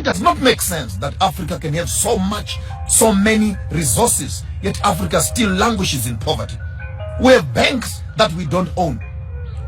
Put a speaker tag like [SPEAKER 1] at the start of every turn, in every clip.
[SPEAKER 1] It does not make sense that Africa can have so many resources, yet Africa still languishes in poverty. We have banks that we don't own.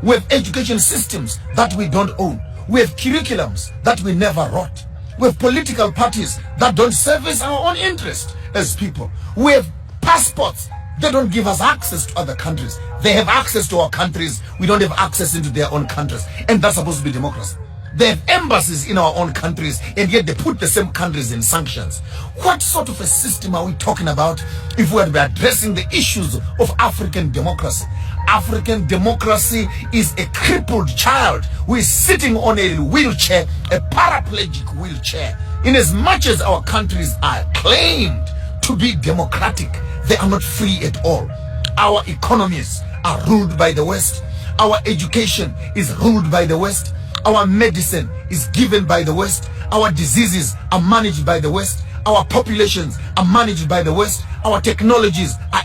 [SPEAKER 1] We have education systems that we don't own. We have curriculums that we never wrote. We have political parties that don't service our own interest as people. We have passports. They don't give us access to other countries. They have access to our countries. We don't have access into their own countries. And that's supposed to be democracy. They have embassies in our own countries, and yet they put the same countries in sanctions. What sort of a system are we talking about if we are to be addressing the issues of African democracy? African democracy is a crippled child who is sitting on a wheelchair, a paraplegic wheelchair. In as much as our countries are claimed to be democratic, they are not free at all. Our economies are ruled by the West. Our education is ruled by the West. Our medicine is given by the West. Our diseases are managed by the West. Our populations are managed by the West. Our technologies are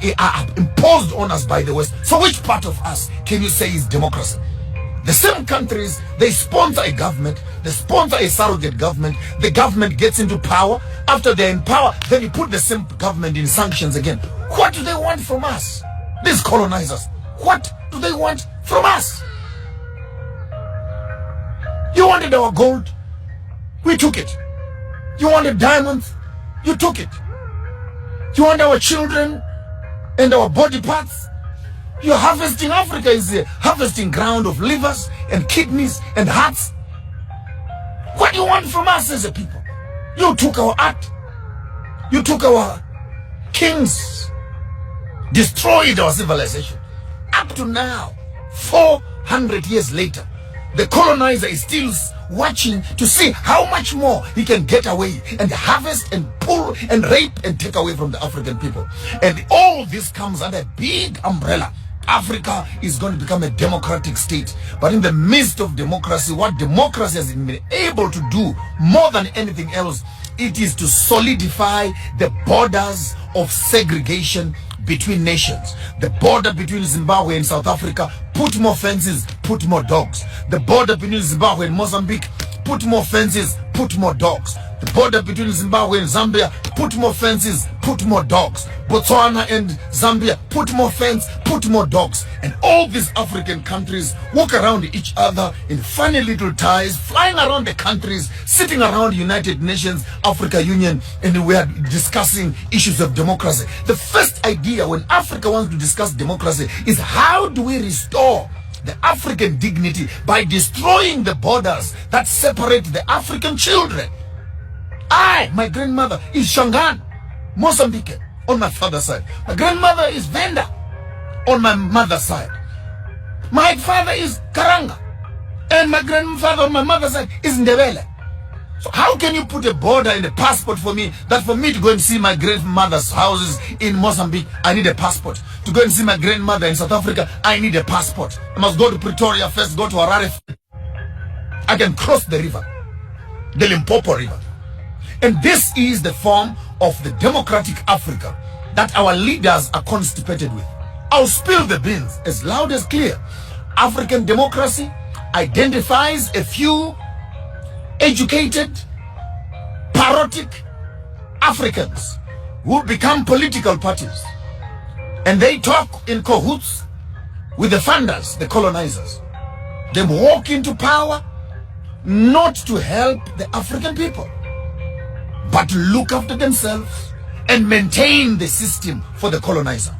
[SPEAKER 1] imposed on us by the West. So which part of us can you say is democracy? The same countries, they sponsor a government, they sponsor a surrogate government, the government gets into power. After they're in power, then you put the same government in sanctions again. What do they want from us? These colonizers, what do they want from us? You wanted our gold, we took it. You wanted diamonds, you took it. You want our children and our body parts? You're harvesting. Africa is a harvesting ground of livers and kidneys and hearts. What do you want from us as a people? You took our art. You took our kings. Destroyed our civilization. Up to now, 400 years later, the colonizer is still watching to see how much more he can get away and harvest and pull and rape and take away from the African people. And all this comes under a big umbrella. Africa is going to become a democratic state. But in the midst of democracy, what democracy has been able to do more than anything else, it is to solidify the borders of segregation between nations. The border between Zimbabwe and South Africa, put more fences, put more dogs. The border between Zimbabwe and Mozambique, put more fences, put more dogs. The border between Zimbabwe and Zambia, put more fences, put more dogs. Botswana and Zambia, put more fence, put more dogs. And all these African countries walk around each other in funny little ties, flying around the countries, sitting around United Nations, Africa Union, and we are discussing issues of democracy. The first idea when Africa wants to discuss democracy is how do we restore the African dignity by destroying the borders that separate the African children. My grandmother is Shangaan, Mozambique, on my father's side. My grandmother is Venda, on my mother's side. My father is Karanga, and my grandfather on my mother's side is Ndebele. So how can you put a border in a passport for me, that for me to go and see my grandmother's houses in Mozambique, I need a passport. To go and see my grandmother in South Africa, I need a passport. I must go to Pretoria first, go to Harare. I can cross the river, the Limpopo River. And this is the form of the democratic Africa that our leaders are constipated with. I'll spill the beans as loud as clear. African democracy identifies a few educated, parodic Africans who become political parties. And they talk in cahoots with the funders, the colonizers. They walk into power not to help the African people, but to look after themselves and maintain the system for the colonizer.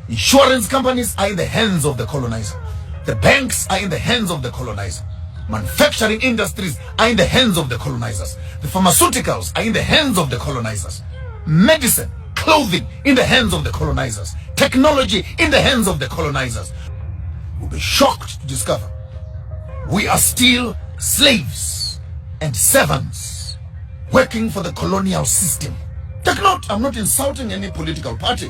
[SPEAKER 1] Insurance companies are in the hands of the colonizer. The banks are in the hands of the colonizer. Manufacturing industries are in the hands of the colonizers. The pharmaceuticals are in the hands of the colonizers. Medicine, clothing in the hands of the colonizers. Technology in the hands of the colonizers. You'll be shocked to discover we are still slaves and servants working for the colonial system. Take note, I'm not insulting any political party,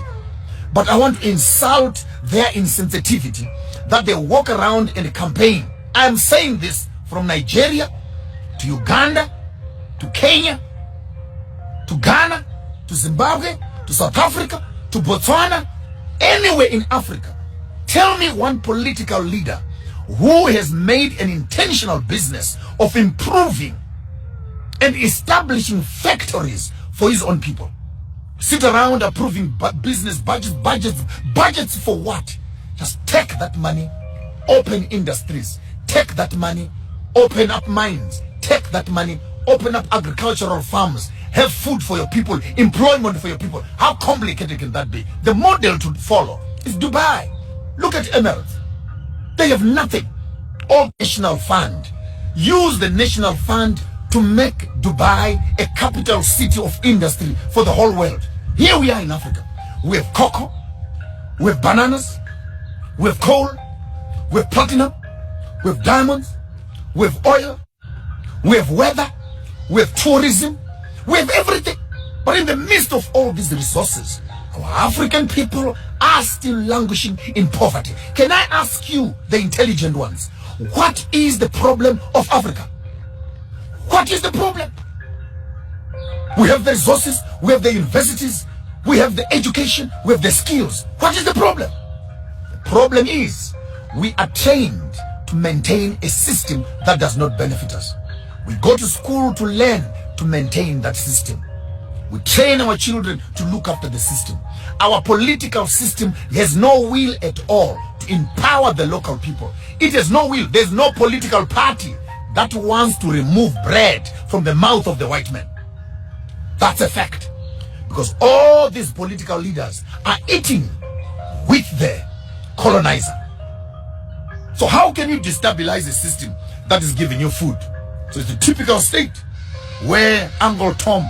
[SPEAKER 1] but I want to insult their insensitivity that they walk around and campaign. I am saying this from Nigeria to Uganda to Kenya to Ghana to Zimbabwe to South Africa to Botswana, anywhere in Africa. Tell me one political leader who has made an intentional business of improving and establishing factories for his own people. Sit around approving business budgets for what? Just take that money, open industries, take that money, open up mines, take that money, open up agricultural farms, have food for your people, employment for your people. How complicated can that be? The model to follow is Dubai. Look at Emirates. They have nothing. All national fund. Use the national fund to make Dubai a capital city of industry for the whole world. Here we are in Africa. We have cocoa, we have bananas, we have coal, we have platinum, we have diamonds, we have oil, we have weather, we have tourism, we have everything. But in the midst of all these resources, our African people are still languishing in poverty. Can I ask you, the intelligent ones, what is the problem of Africa? What is the problem? We have the resources, we have the universities, we have the education, we have the skills. What is the problem? The problem is we are trained to maintain a system that does not benefit us. We go to school to learn to maintain that system. We train our children to look after the system. Our political system has no will at all to empower the local people. It has no will. There's no political party that wants to remove bread from the mouth of the white man. That's a fact. Because all these political leaders are eating with the colonizer. So how can you destabilize a system that is giving you food? So it's a typical state where Uncle Tom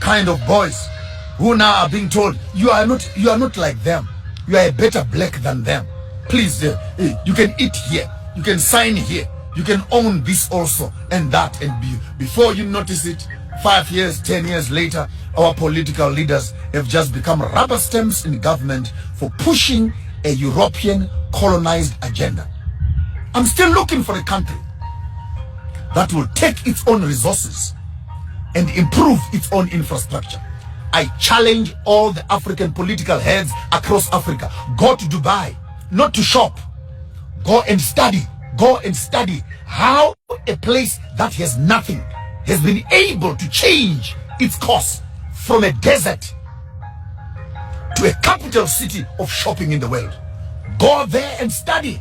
[SPEAKER 1] kind of boys who now are being told, you are not like them. You are a better black than them. Please, you can eat here. You can sign here. You can own this also and that. And before you notice it, 5 years, 10 years later, our political leaders have just become rubber stamps in government for pushing a European colonized agenda. I'm still looking for a country that will take its own resources and improve its own infrastructure. I challenge all the African political heads across Africa. Go to Dubai, not to shop. Go and study. Go and study how a place that has nothing has been able to change its course from a desert to a capital city of shopping in the world. Go there and study.